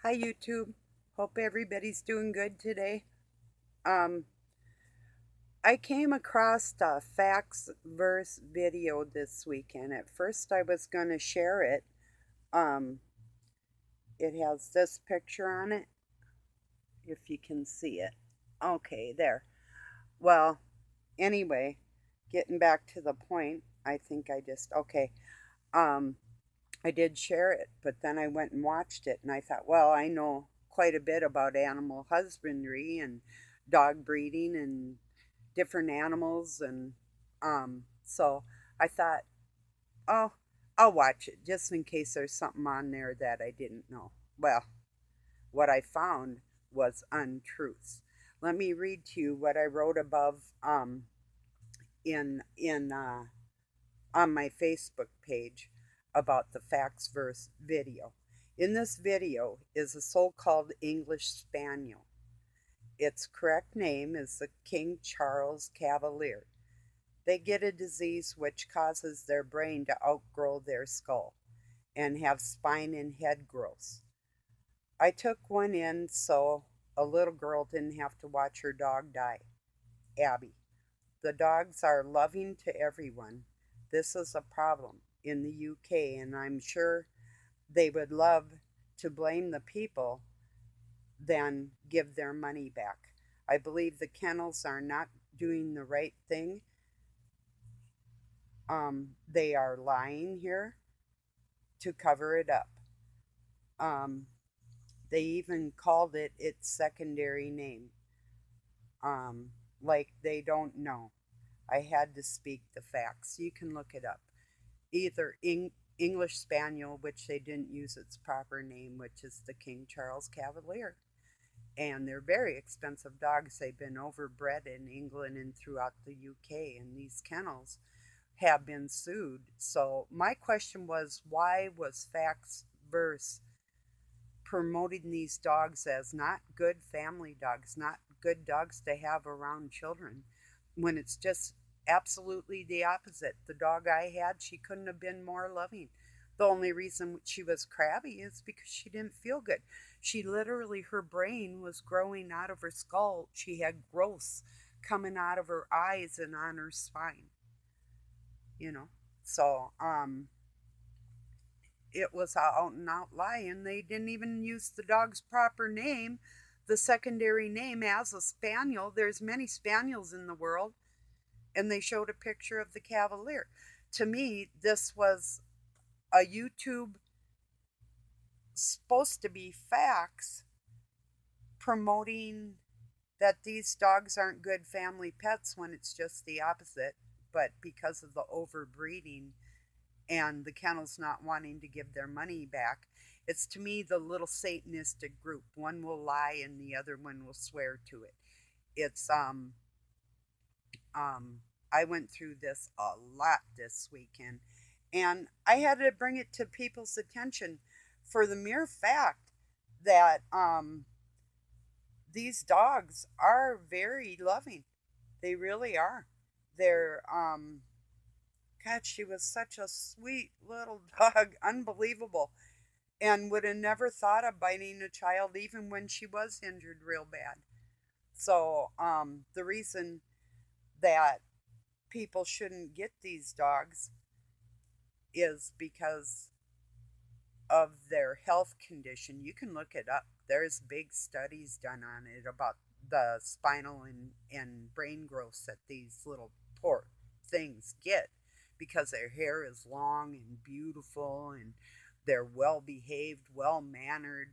Hi YouTube. Hope everybody's doing good today. Um, I came across a facts verse video this weekend. At first I was going to share it. Um, it has this picture on it, if you can see it. Okay, there. Well, anyway, getting back to the point, okay. Um, I did share it, but then I went and watched it and I thought, well, I know quite a bit about animal husbandry and dog breeding and different animals, and so I thought, oh, I'll watch it just in case there's something on there that I didn't know. Well, what I found was untruths. Let me read to you what I wrote above in on my Facebook page about the Facts Verse video. In this video is a so-called English Spaniel. Its correct name is the King Charles Cavalier. They get a disease which causes their brain to outgrow their skull and have spine and head growths. I took one in so a little girl didn't have to watch her dog die. Abby. The dogs are loving to everyone. This is a problem in the UK, and I'm sure they would love to blame the people than give their money back. I believe the kennels are not doing the right thing. They are lying here to cover it up. Um, they even called it its secondary name, um, like they don't know. I had to speak the facts. You can look it up. Either English Spaniel, which they didn't use its proper name, which is the King Charles Cavalier. And they're very expensive dogs. They've been overbred in England and throughout the UK, and these kennels have been sued. So my question was, why was Facts Verse promoting these dogs as not good family dogs, not good dogs to have around children, when it's just absolutely the opposite? The dog I had, she couldn't have been more loving. The only reason she was crabby is because she didn't feel good. She literally, her brain was growing out of her skull. She had growths coming out of her eyes and on her spine, you know. So, it was an out and out lie, and they didn't even use the dog's proper name, the secondary name, as a spaniel. There's many spaniels in the world, and they showed a picture of the Cavalier. To me, this was a YouTube supposed to be facts promoting that these dogs aren't good family pets when it's just the opposite. But because of the overbreeding and the kennels not wanting to give their money back, it's to me the little Satanistic group. One will lie and the other one will swear to it. It's um I went through this a lot this weekend, and I had to bring it to people's attention for the mere fact that these dogs are very loving. They really are. They're God, she was such a sweet little dog, unbelievable, and would have never thought of biting a child even when she was injured real bad. So, the reason that people shouldn't get these dogs is because of their health condition. You can look it up. There's big studies done on it about the spinal and brain growths that these little poor things get because their hair is long and beautiful and they're well behaved, well mannered.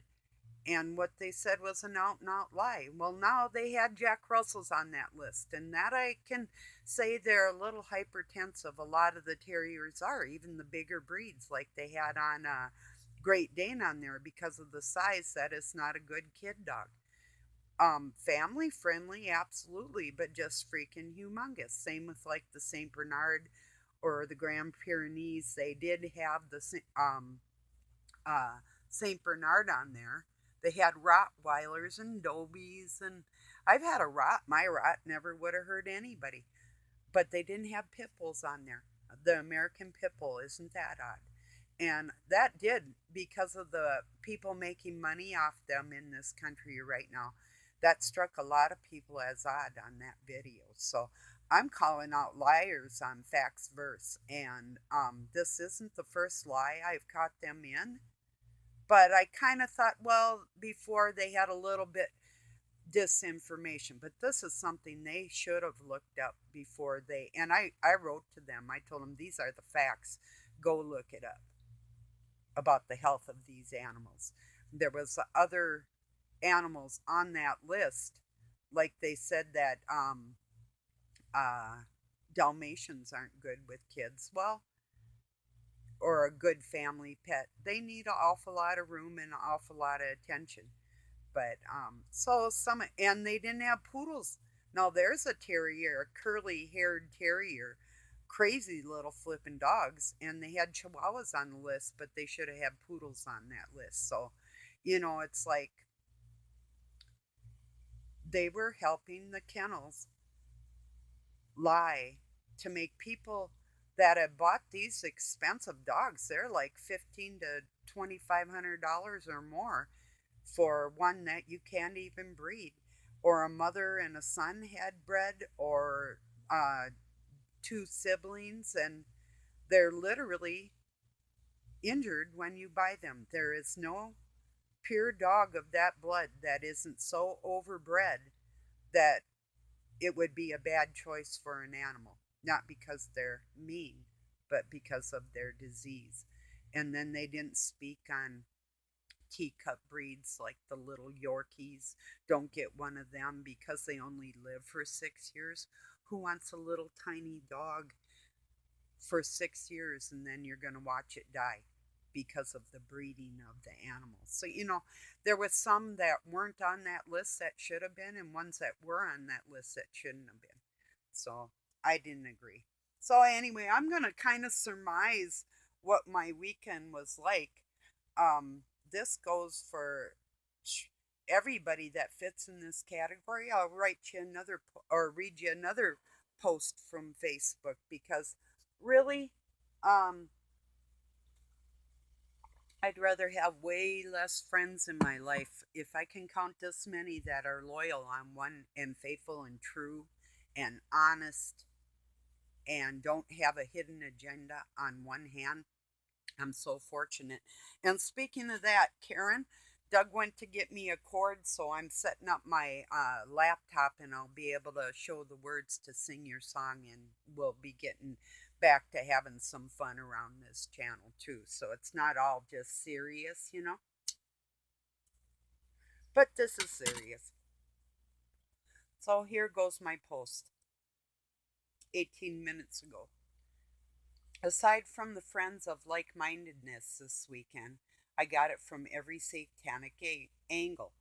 And what they said was an out and out lie. Well, now they had Jack Russells on that list, and that I can say they're a little hypertensive. A lot of the terriers are, even the bigger breeds, like they had on Great Dane on there because of the size. That is not a good kid dog. Family friendly, absolutely, but just freaking humongous. Same with like the Saint Bernard or the Grand Pyrenees. They did have the Saint Bernard on there. They had Rottweilers and Dobies, and I've had a Rott. My Rott never would have hurt anybody, but they didn't have pit bulls on there. The American pit bull, isn't that odd? And that did, because of the people making money off them in this country right now. That struck a lot of people as odd on that video. So I'm calling out liars on Facts Verse. And this isn't the first lie I've caught them in. But I kind of thought, well, before they had a little bit disinformation, but this is something they should have looked up before they. And I wrote to them, I told them, these are the facts. Go look it up about the health of these animals. There was other animals on that list, like they said that uh, Dalmatians aren't good with kids. Well, or a good family pet. They need an awful lot of room and an awful lot of attention. But so some, and they didn't have poodles. Now there's a terrier, a curly haired terrier, crazy little flipping dogs, and they had chihuahuas on the list, but they should have had poodles on that list. So, it's like they were helping the kennels lie to make people that have bought these expensive dogs. They're like $1,500 to $2,500 or more for one that you can't even breed, or a mother and a son had bred, or two siblings, and they're literally injured when you buy them. There is no pure dog of that blood that isn't so overbred that it would be a bad choice for an animal, not because they're mean, but because of their disease. And then they didn't speak on teacup breeds like the little Yorkies. Don't get one of them because they only live for 6 years. Who wants a little tiny dog for 6 years and then you're going to watch it die because of the breeding of the animals? So, there was some that weren't on that list that should have been, and ones that were on that list that shouldn't have been. So I didn't agree. So anyway, I'm going to kind of surmise what my weekend was like. This goes for everybody that fits in this category. I'll write you another or read you another post from Facebook, because really, um, I'd rather have way less friends in my life if I can count this many that are loyal on one, and faithful and true and honest, and don't have a hidden agenda on one hand. I'm so fortunate. And speaking of that, Karen, Doug went to get me a cord, so I'm setting up my laptop, and I'll be able to show the words to sing your song, and we'll be getting back to having some fun around this channel too. So it's not all just serious. But this is serious. So here goes my post 18 minutes ago. Aside from the friends of like mindedness this weekend, I got it from every satanic angle.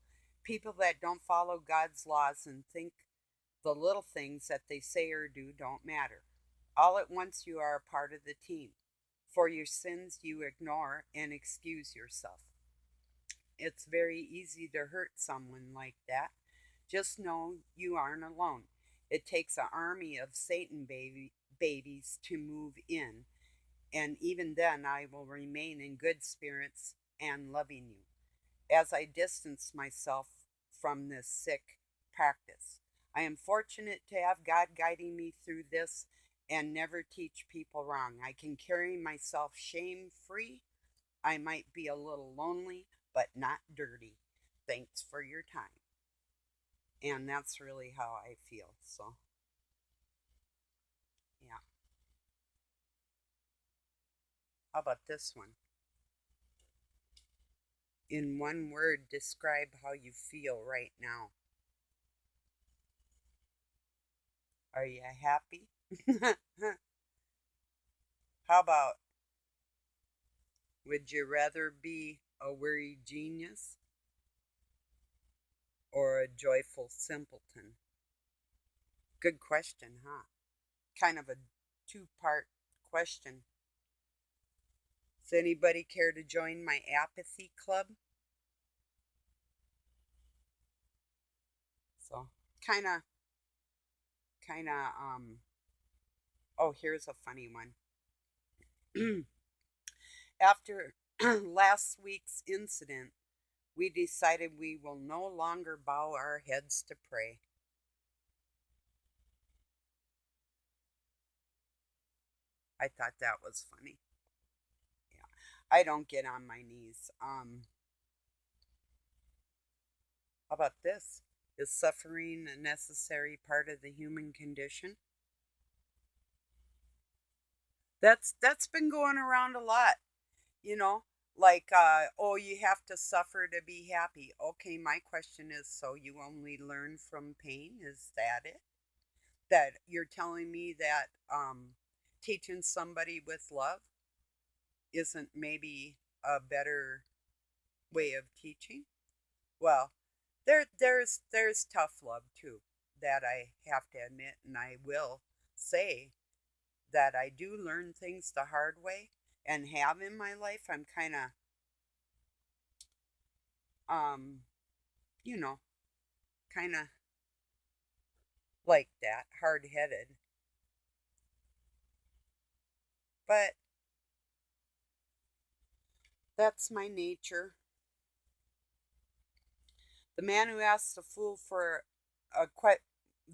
People that don't follow God's laws and think the little things that they say or do don't matter. All at once, you are a part of the team. For your sins, you ignore and excuse yourself. It's very easy to hurt someone like that. Just know you aren't alone. It takes an army of Satan babies to move in, and even then I will remain in good spirits and loving you as I distance myself from this sick practice. I am fortunate to have God guiding me through this and never teach people wrong. I can carry myself shame free. I might be a little lonely, but not dirty. Thanks for your time. And that's really how I feel. So, yeah. How about this one? In one word, describe how you feel right now. Are you happy? How about, would you rather be a weary genius or a joyful simpleton? Good question, huh? Kind of a two-part question. Does anybody care to join my apathy club? So, kind of, oh, here's a funny one. After last week's incident, we decided we will no longer bow our heads to pray. I thought that was funny. Yeah. I don't get on my knees. How about this? Is suffering a necessary part of the human condition? That's been going around a lot, you know? Like oh, you have to suffer to be happy. Okay, my question is, so you only learn from pain? Is that it? That you're telling me that teaching somebody with love isn't maybe a better way of teaching? Well, there's tough love too, that I have to admit, and I will say that I do learn things the hard way and have in my life. I'm kind of um you know kind of like that, hard-headed, but that's my nature. The man who asks a fool for a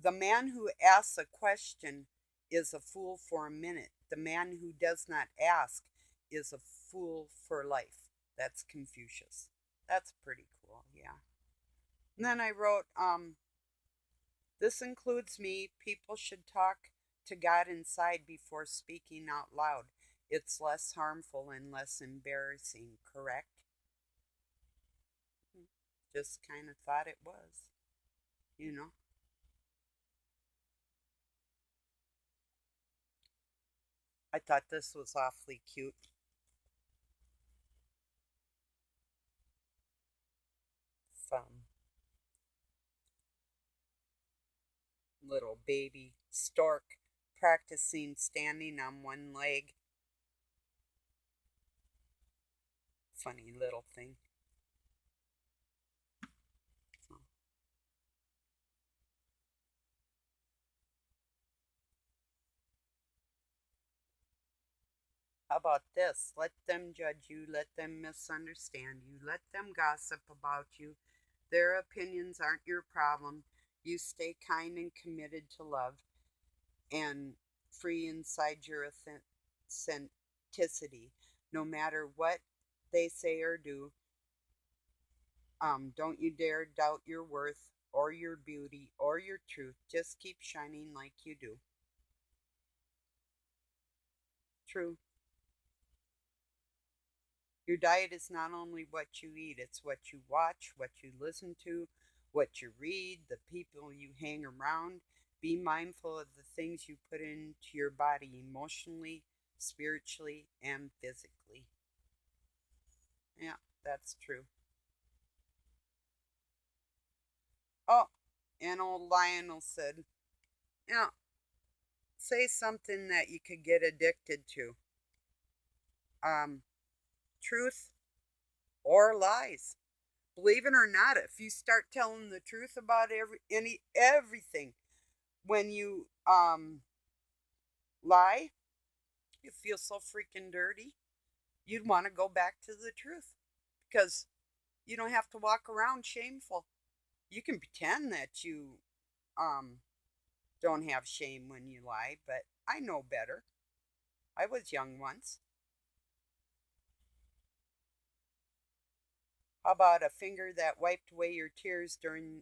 the man who asks a question is a fool for a minute. The man who does not ask is a fool for life. That's Confucius. That's pretty cool, yeah. And then I wrote, this includes me. People should talk to God inside before speaking out loud. It's less harmful and less embarrassing, correct? Just kind of thought it was, you know. I thought this was awfully cute. Some little baby stork practicing standing on one leg. Funny little thing. So, how about this? Let them judge you, let them misunderstand you, let them gossip about you. Their opinions aren't your problem. You stay kind and committed to love and free inside your authenticity. No matter what they say or do, don't you dare doubt your worth or your beauty or your truth. Just keep shining like you do. True. Your diet is not only what you eat, it's what you watch, what you listen to, what you read, the people you hang around. Be mindful of the things you put into your body emotionally, spiritually, and physically. Yeah, that's true. Oh, and old Lionel said, yeah, say something that you could get addicted to. Um, truth or lies. Believe it or not, if you start telling the truth about everything, when you lie, you feel so freaking dirty. You'd want to go back to the truth because you don't have to walk around shameful. You can pretend that you um don't have shame when you lie, but I know better. I was young once. How about a finger that wiped away your tears during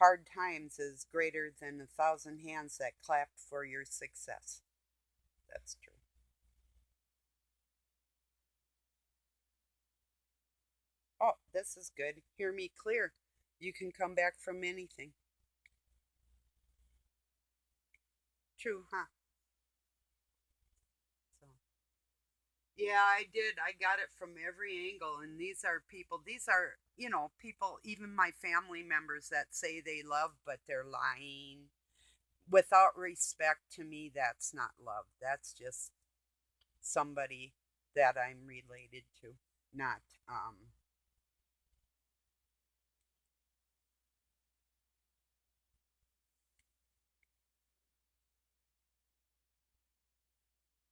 hard times is greater than 1,000 hands that clapped for your success? That's true. Oh, this is good. Hear me clear. You can come back from anything. True, huh? So, yeah, I did. I got it from every angle. And these are, people, even my family members that say they love, but they're lying. Without respect, to me, that's not love. That's just somebody that I'm related to, not,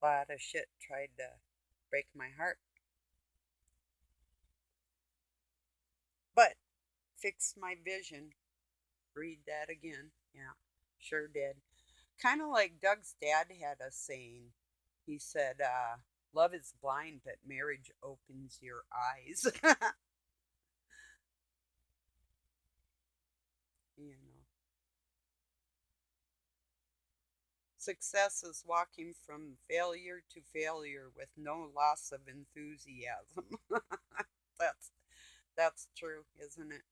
a lot of shit tried to break my heart. fixed my vision. Read that again. Yeah, sure did. Kind of like Doug's dad had a saying. He said, love is blind, but marriage opens your eyes. you know, success is walking from failure to failure with no loss of enthusiasm. that's that's true, isn't it?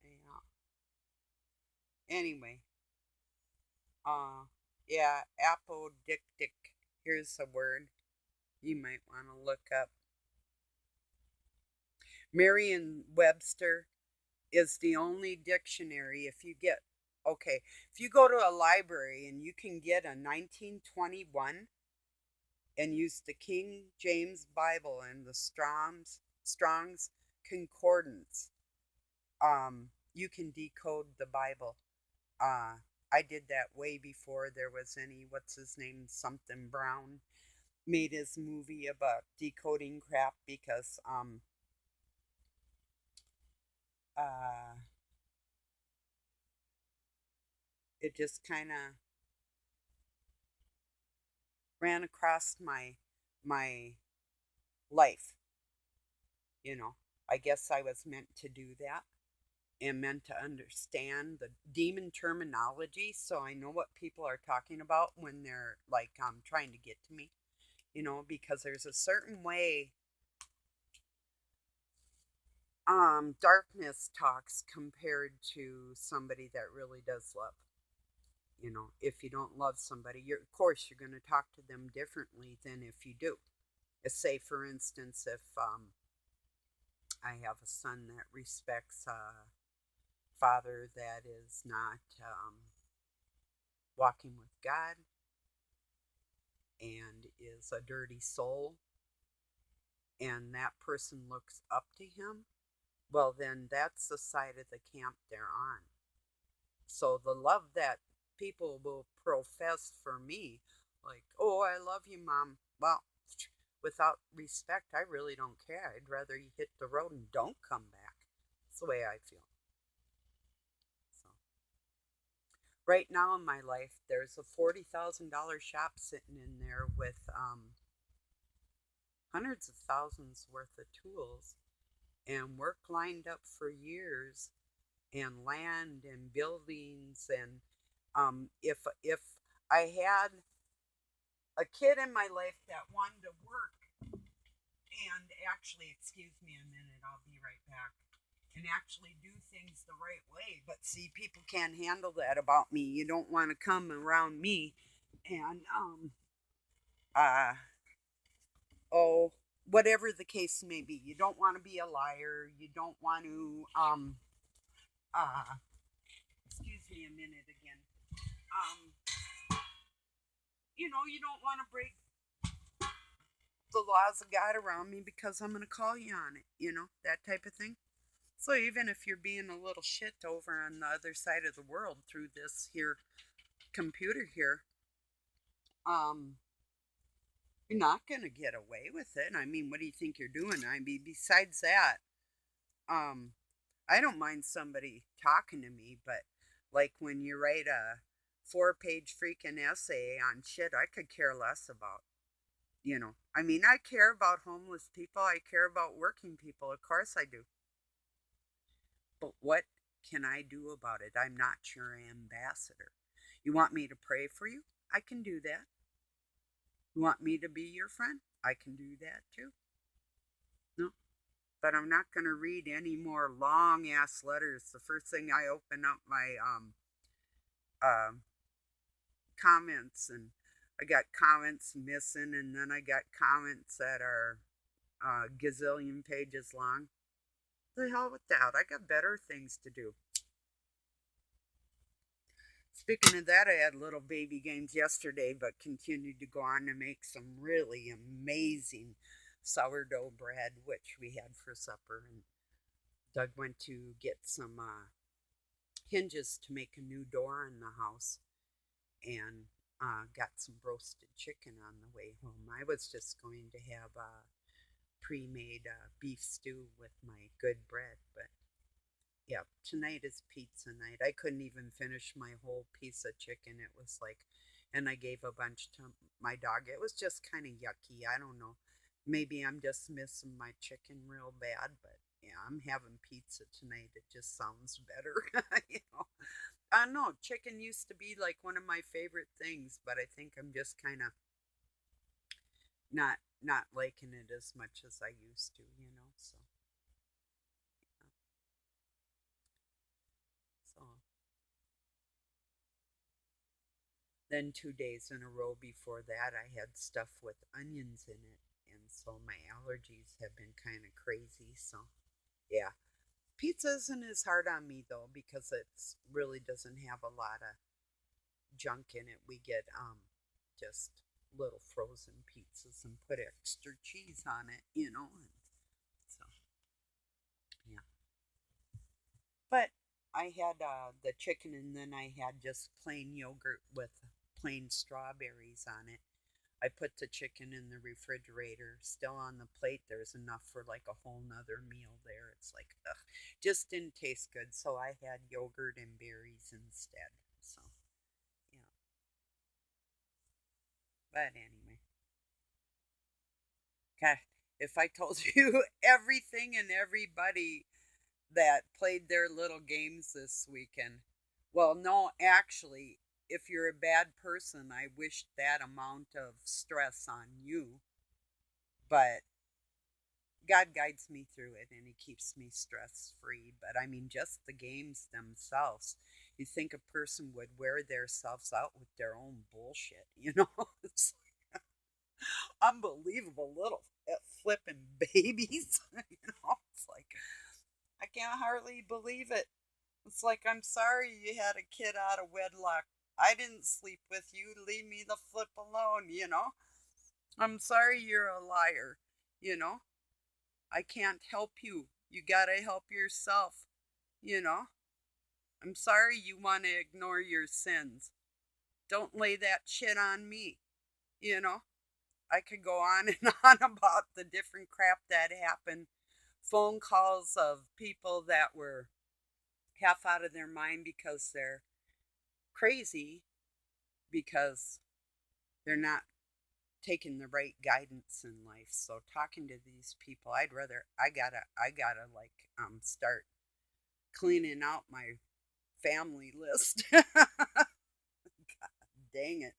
Yeah. Anyway, uh, yeah, apodictic. Here's a word you might want to look up. Merriam-Webster is the only dictionary. If you go to a library and you can get a 1921 and use the King James Bible and the Strong's Concordance, you can decode the Bible. Uh, I did that way before there was any, what's his name, something Brown made his movie about decoding Kraft because uh, it just kind of ran across my life. You know, I guess I was meant to do that and meant to understand the demon terminology so I know what people are talking about when they're like trying to get to me. Because there's a certain way darkness talks compared to somebody that really does love. If you don't love somebody, of course you're going to talk to them differently than if you do. Say, for instance, if I have a son that respects a father that is not walking with God and is a dirty soul, and that person looks up to him, well, then that's the side of the camp they're on. So the love that people will profess for me, like, oh, I love you, Mom. Well, without respect, I really don't care. I'd rather you hit the road and don't come back. That's the way I feel. So, right now in my life, there's a $40,000 shop sitting in there with hundreds of thousands worth of tools and work lined up for years and land and buildings. And if I had a kid in my life that wanted to work and actually, excuse me a minute, I'll be right back, and actually do things the right way. But see, people can't handle that about me. You don't want to come around me and uh oh, whatever the case may be. You don't want to be a liar. You don't want to uh excuse me a minute again. Um you don't want to break the laws of God around me because I'm going to call you on it, that type of thing. So even if you're being a little shit over on the other side of the world through this here computer here, um, you're not going to get away with it. I mean, what do you think you're doing? I mean, besides that, um, I don't mind somebody talking to me, but like when you write a 4-page freaking essay on shit I could care less about. I mean, I care about homeless people. I care about working people. Of course I do. But what can I do about it? I'm not your ambassador. You want me to pray for you? I can do that. You want me to be your friend? I can do that too. No, but I'm not going to read any more long ass letters. The first thing I open up my uh, comments, and I got comments missing, and then I got comments that are gazillion pages long. The hell with that. I got better things to do. Speaking of that, I had little baby games yesterday, but continued to go on to make some really amazing sourdough bread, which we had for supper. And Doug went to get some hinges to make a new door in the house, and got some roasted chicken on the way home. I was just going to have pre-made beef stew with my good bread. But yeah, tonight is pizza night. I couldn't even finish my whole piece of chicken. It was like, and I gave a bunch to my dog. It was just kind of yucky. I don't know. Maybe I'm just missing my chicken real bad, but yeah, I'm having pizza tonight. It just sounds better, you know. I know chicken used to be like one of my favorite things, but I think I'm just kind of not liking it as much as I used to, you know. So, so then 2 days in a row before that, I had stuff with onions in it, and so my allergies have been kind of crazy. So, yeah, pizza isn't as hard on me though because it really doesn't have a lot of junk in it. We get just little frozen pizzas and put extra cheese on it, you know. And so yeah, but I had the chicken and then I had just plain yogurt with plain strawberries on it. I put the chicken in the refrigerator, still on the plate. There's enough for like a whole nother meal there. It's like, ugh, just didn't taste good. So I had yogurt and berries instead. So, yeah. But anyway, God, if I told you everything and everybody that played their little games this weekend, well, no, actually, if you're a bad person, I wish that amount of stress on you. But God guides me through it and He keeps me stress free. But I mean, just the games themselves. You think a person would wear themselves out with their own bullshit, you know? It's unbelievable little flipping babies. You know, it's like I can't hardly believe it. It's like I'm sorry you had a kid out of wedlock. I didn't sleep with you. Leave me the flip alone. You know. I'm sorry you're a liar. You know. I can't help you. You gotta help yourself. You know. I'm sorry you want to ignore your sins. Don't lay that shit on me. You know. I could go on and on about the different crap that happened. Phone calls of people that were half out of their mind because they're crazy, because they're not taking the right guidance in life. So talking to these people, I gotta like start cleaning out my family list. God dang it.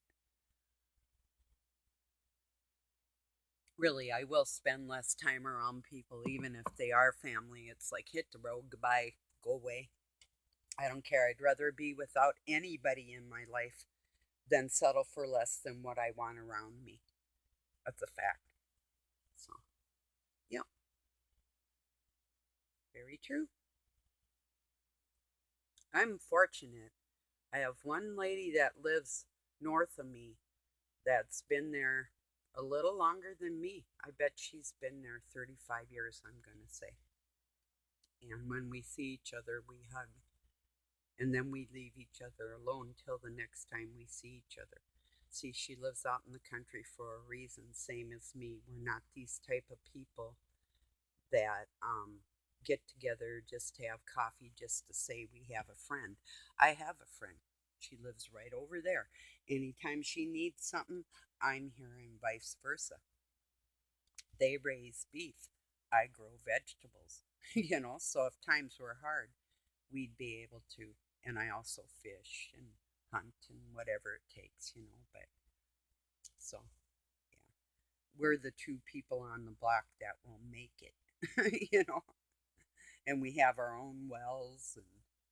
Really, I will spend less time around people, even if they are family. It's like hit the road, goodbye, go away. I don't care. I'd rather be without anybody in my life than settle for less than what I want around me. That's a fact. So, yeah, very true. I'm fortunate. I have one lady that lives north of me that's been there a little longer than me. I bet she's been there 35 years, I'm going to say. And when we see each other, we hug. And then we leave each other alone till the next time we see each other. See, she lives out in the country for a reason, same as me. We're not these type of people that get together just to have coffee, just to say we have a friend. I have a friend. She lives right over there. Anytime she needs something, I'm here, and vice versa. They raise beef. I grow vegetables. You know, so if times were hard, we'd be able to. And I also fish and hunt and whatever it takes, you know. But so, yeah, we're the two people on the block that will make it, you know. And we have our own wells, and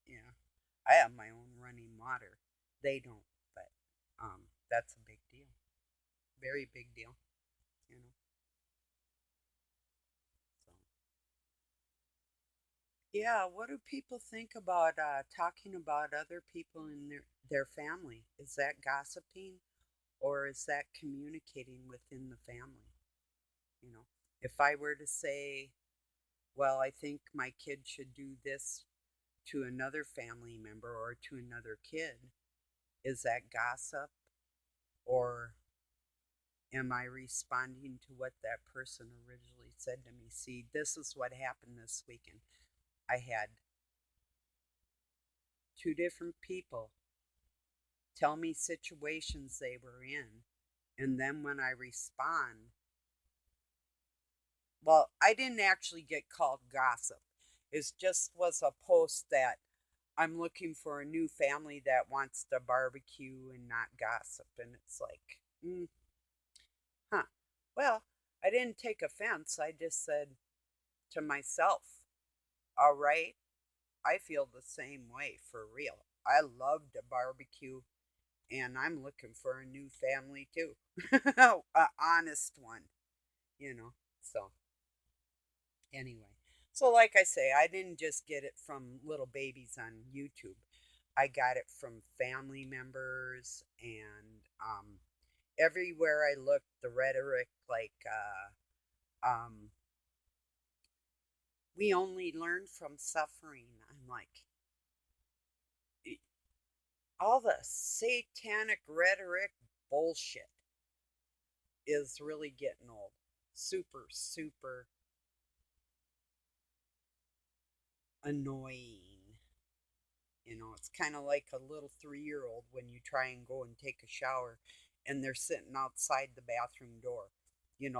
yeah, I have my own running water. They don't, but that's a big deal, very big deal, you know. So yeah, what do people think about talking about other people in their family? Is that gossiping, or is that communicating within the family? You know, if I were to say, well, I think my kid should do this to another family member or to another kid, is that gossip, or Am I responding to what that person originally said to me? See, this is what happened this weekend. I had two different people tell me situations they were in, and then when I respond, well, I didn't actually get called gossip. It just was a post that I'm looking for a new family that wants to barbecue and not gossip. And it's like, huh. Well, I didn't take offense. I just said to myself, all right, I feel the same way for real. I love to barbecue and I'm looking for a new family too. A honest one, you know. So, anyway. So, like I say, I didn't just get it from little babies on YouTube. I got it from family members and everywhere I looked, the rhetoric like, we only learn from suffering. I'm like, all the satanic rhetoric bullshit is really getting old. Super, super annoying. It's kind of like a little 3-year-old when you try and go and take a shower and they're sitting outside the bathroom door.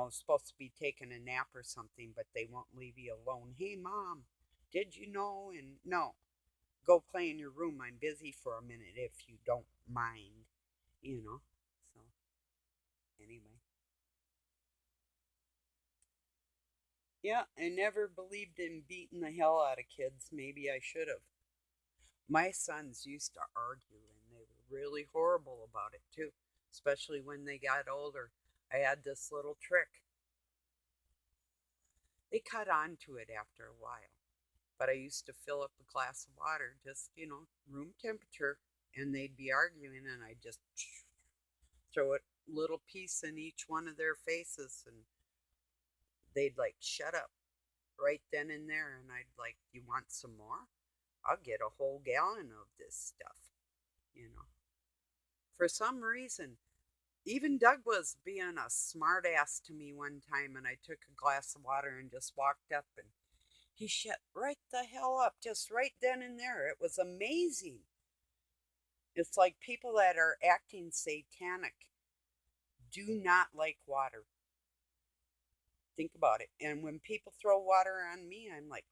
Supposed to be taking a nap or something, but they won't leave you alone. Hey, mom, did you know? And no, go play in your room. I'm busy for a minute if you don't mind, you know. So, anyway. Yeah, I never believed in beating the hell out of kids. Maybe I should have. My sons used to argue, and they were really horrible about it too, especially when they got older. I had this little trick. They caught on to it after a while, but I used to fill up a glass of water, just, room temperature, and they'd be arguing, and I'd just throw a little piece in each one of their faces, and they'd like, shut up right then and there, and I'd like, you want some more? I'll get a whole gallon of this stuff, you know. For some reason, even Doug was being a smart ass to me one time, and I took a glass of water and just walked up, and he shut right the hell up, just right then and there. It was amazing. It's like people that are acting satanic do not like water. Think about it. And when people throw water on me, I'm like,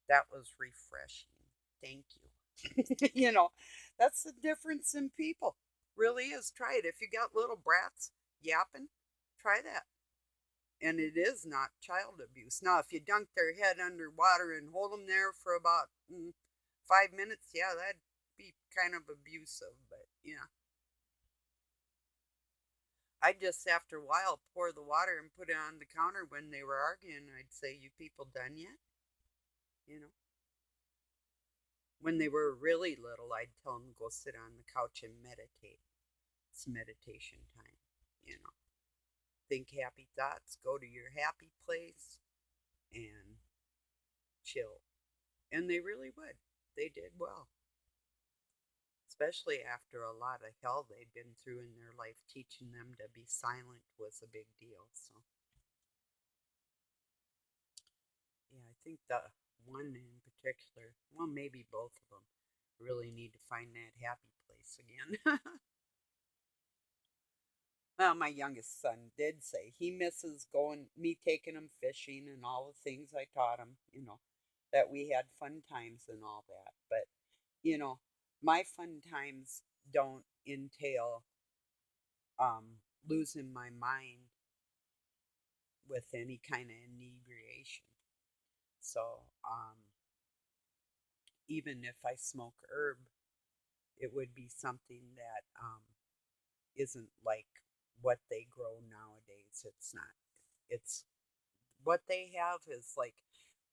that was refreshing. Thank you. That's the difference in people. Really is. Try it. If you got little brats yapping, try that. And it is not child abuse. Now, if you dunk their head underwater and hold them there for about 5 minutes, yeah, that'd be kind of abusive. But yeah, I'd just after a while pour the water and put it on the counter when they were arguing. I'd say, "You people done yet?" You know. When they were really little, I'd tell them to go sit on the couch and meditate. It's meditation time. You know, think happy thoughts, go to your happy place, and chill. And they really would. They did well, especially after a lot of hell they'd been through in their life. Teaching them to be silent was a big deal. So, yeah, I think the one in particular, well, maybe both of them, really need to find that happy place again. Well, my youngest son did say he misses me taking him fishing and all the things I taught him, that we had fun times and all that. But, you know, my fun times don't entail losing my mind with any kind of inebriation. So, even if I smoke herb, it would be something that isn't like what they grow nowadays. It's not. It's what they have is like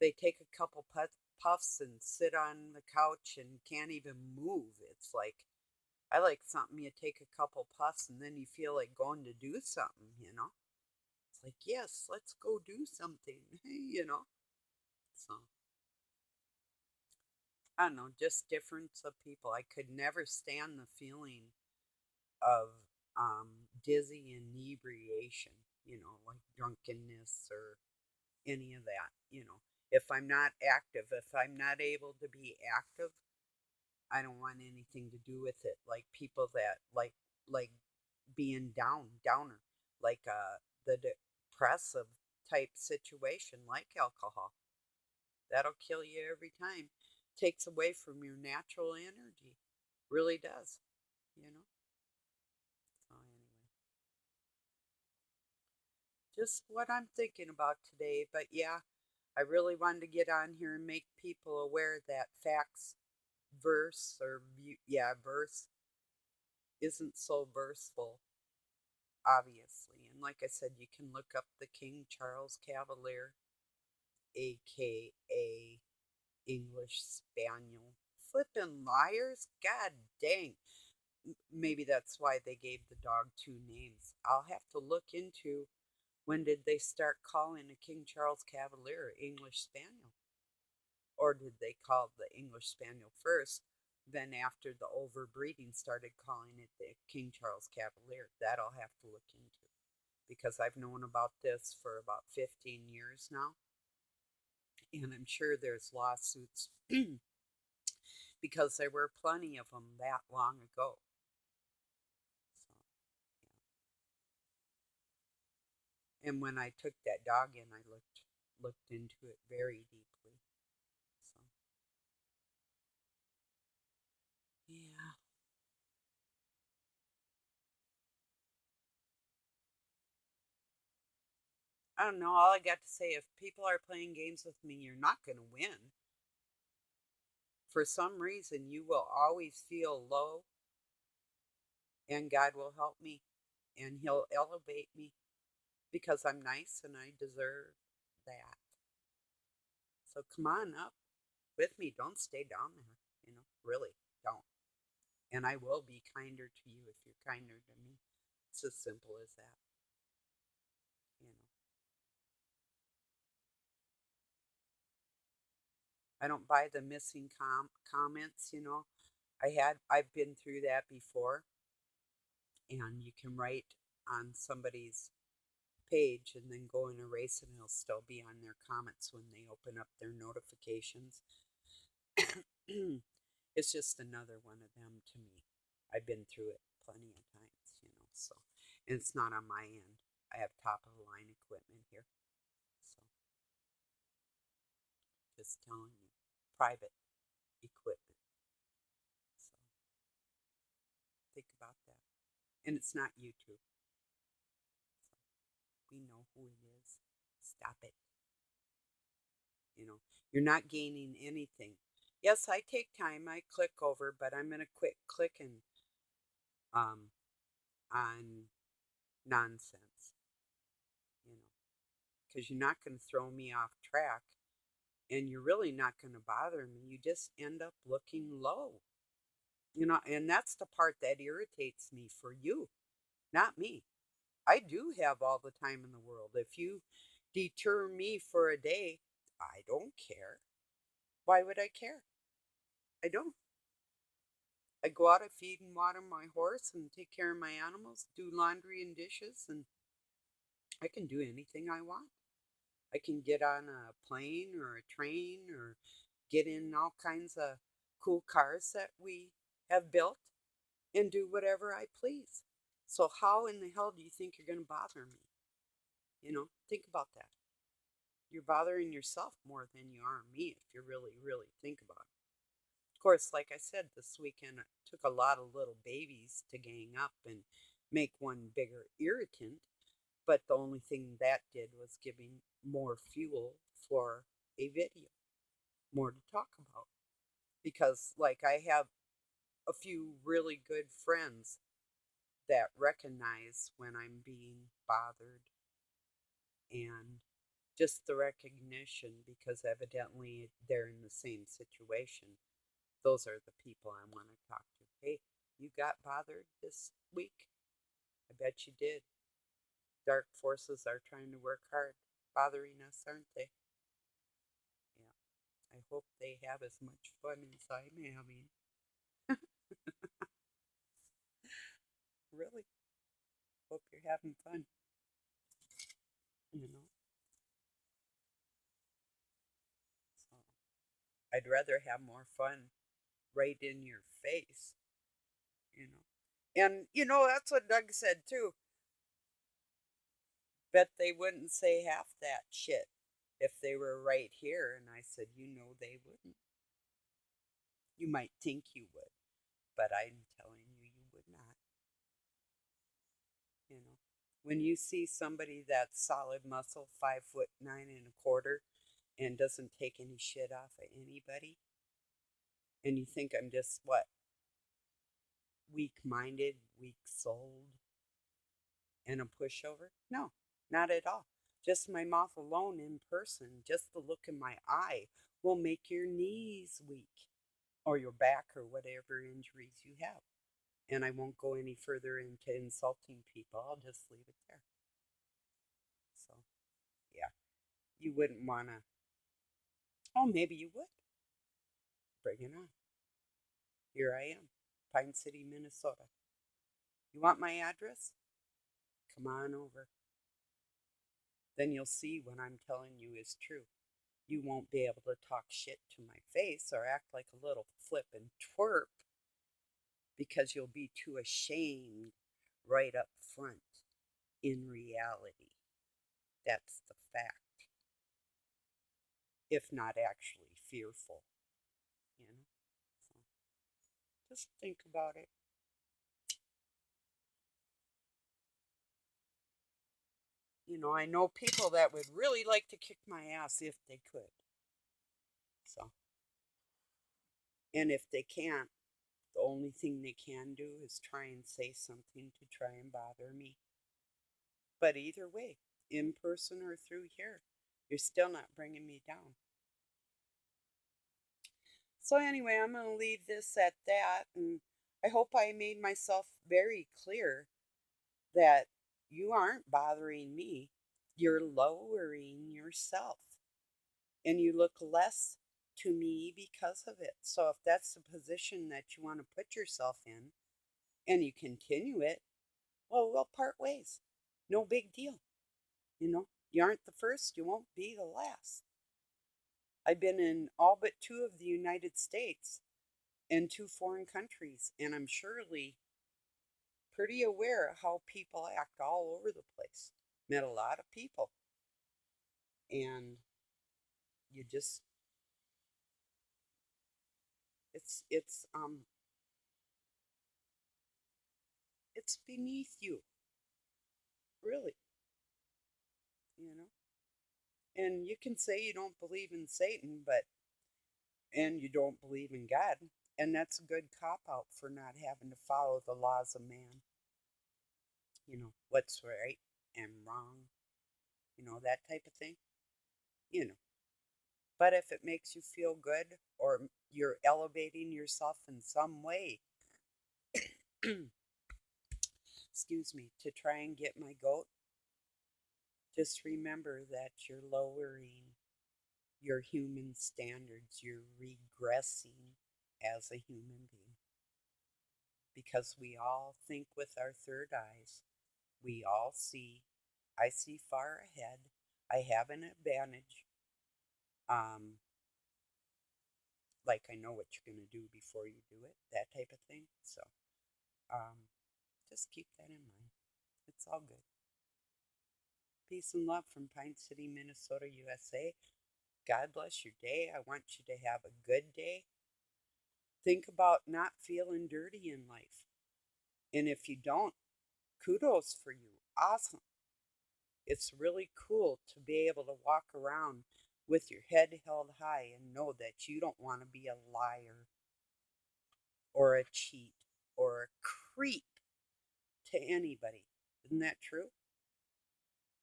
they take a couple puffs and sit on the couch and can't even move. It's like I like something you take a couple puffs and then you feel like going to do something. It's like, yes, let's go do something, So I don't know, just difference of people. I could never stand the feeling of dizzy inebriation, like drunkenness or any of that. If I'm not active, if I'm not able to be active, I don't want anything to do with it. Like people that like being downer, like the depressive type situation, like alcohol. That'll kill you every time. Takes away from your natural energy. Really does, you know? So anyway, just what I'm thinking about today. But yeah, I really wanted to get on here and make people aware that facts verse isn't so verseful, obviously. And like I said, you can look up the King Charles Cavalier, aka English Spaniel. Flippin' liars? God dang. Maybe that's why they gave the dog two names. I'll have to look into when did they start calling a King Charles Cavalier English Spaniel? Or did they call the English Spaniel first? Then, after the overbreeding, started calling it the King Charles Cavalier. That I'll have to look into because I've known about this for about 15 years now. And I'm sure there's lawsuits because there were plenty of them that long ago. So, yeah. And when I took that dog in, I looked into it very deeply. So, yeah. I don't know. All I got to say, if people are playing games with me, you're not going to win. For some reason, you will always feel low, and God will help me, and He'll elevate me because I'm nice and I deserve that. So come on up with me. Don't stay down there. Really don't. And I will be kinder to you if you're kinder to me. It's as simple as that. You know, I don't buy the missing comments. I've been through that before, and you can write on somebody's page and then go and erase it, and it'll still be on their comments when they open up their notifications. It's just another one of them to me. I've been through it plenty of times. So, and it's not on my end. I have top of the line equipment here. So, just telling you, private equipment. So, think about that. And it's not YouTube. So, we know who it is. Stop it. You're not gaining anything. Yes, I take time. I click over, but I'm going to quit clicking um, on nonsense, you know, because you're not going to throw me off track and you're really not going to bother me. You just end up looking low, and that's the part that irritates me for you, not me. I do have all the time in the world. If you deter me for a day, I don't care. Why would I care? I don't. I go out, I feed and water my horse and take care of my animals, do laundry and dishes, and I can do anything I want. I can get on a plane or a train or get in all kinds of cool cars that we have built and do whatever I please. So, how in the hell do you think you're going to bother me? Think about that. You're bothering yourself more than you are me if you really, really think about it. Of course, like I said, this weekend it took a lot of little babies to gang up and make one bigger irritant, but the only thing that did was giving more fuel for a video, more to talk about. Because, like, I have a few really good friends that recognize when I'm being bothered, and just the recognition, because evidently they're in the same situation. Those are the people I want to talk to. Hey, you got bothered this week? I bet you did. Dark forces are trying to work hard, bothering us, aren't they? Yeah. I hope they have as much fun as I'm having. Really? Hope you're having fun. You know, so I'd rather have more fun right in your face. You know, and that's what Doug said too. Bet they wouldn't say half that shit if they were right here. And I said, they wouldn't. You might think you would, but I'm telling you, you would not. You know, when you see somebody that's solid muscle, 5'9 1/4, and doesn't take any shit off of anybody, and you think I'm just what, weak minded, weak souled, and a pushover? No, not at all. Just my mouth alone in person, just the look in my eye will make your knees weak or your back or whatever injuries you have. And I won't go any further into insulting people. I'll just leave it there. So, yeah, you wouldn't want to. Oh, maybe you would. Bring it on. Here I am, Pine City, Minnesota. You want my address? Come on over. Then you'll see what I'm telling you is true. You won't be able to talk shit to my face or act like a little flip and twerp because you'll be too ashamed right up front in reality. That's the fact. If not actually fearful, you know? So just think about it. I know people that would really like to kick my ass if they could. So, and if they can't, the only thing they can do is try and say something to try and bother me. But either way, in person or through here, you're still not bringing me down. So, anyway, I'm going to leave this at that. And I hope I made myself very clear that you aren't bothering me. You're lowering yourself. And you look less to me because of it. So, if that's the position that you want to put yourself in and you continue it, well, we'll part ways. No big deal. You aren't the first, you won't be the last. I've been in all but 2 of the United States and 2 foreign countries, and I'm surely pretty aware of how people act all over the place. Met a lot of people, and you just it's beneath you, really, you know. And you can say you don't believe in Satan, and you don't believe in God, and that's a good cop out for not having to follow the laws of man. What's right and wrong, that type of thing, you know. But if it makes you feel good or you're elevating yourself in some way, excuse me, to try and get my goat, just remember that you're lowering your human standards. You're regressing as a human being because we all think with our third eyes. We all see. I see far ahead. I have an advantage. Um, like I know what you're going to do before you do it, that type of thing. So just keep that in mind. It's all good. Peace and love from Pine City, Minnesota, USA. God bless your day. I want you to have a good day. Think about not feeling dirty in life. And if you don't, kudos for you. Awesome. It's really cool to be able to walk around with your head held high and know that you don't want to be a liar or a cheat or a creep to anybody. Isn't that true?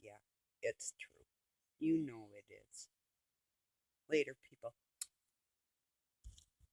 Yeah, it's true. You know it is. Later, people.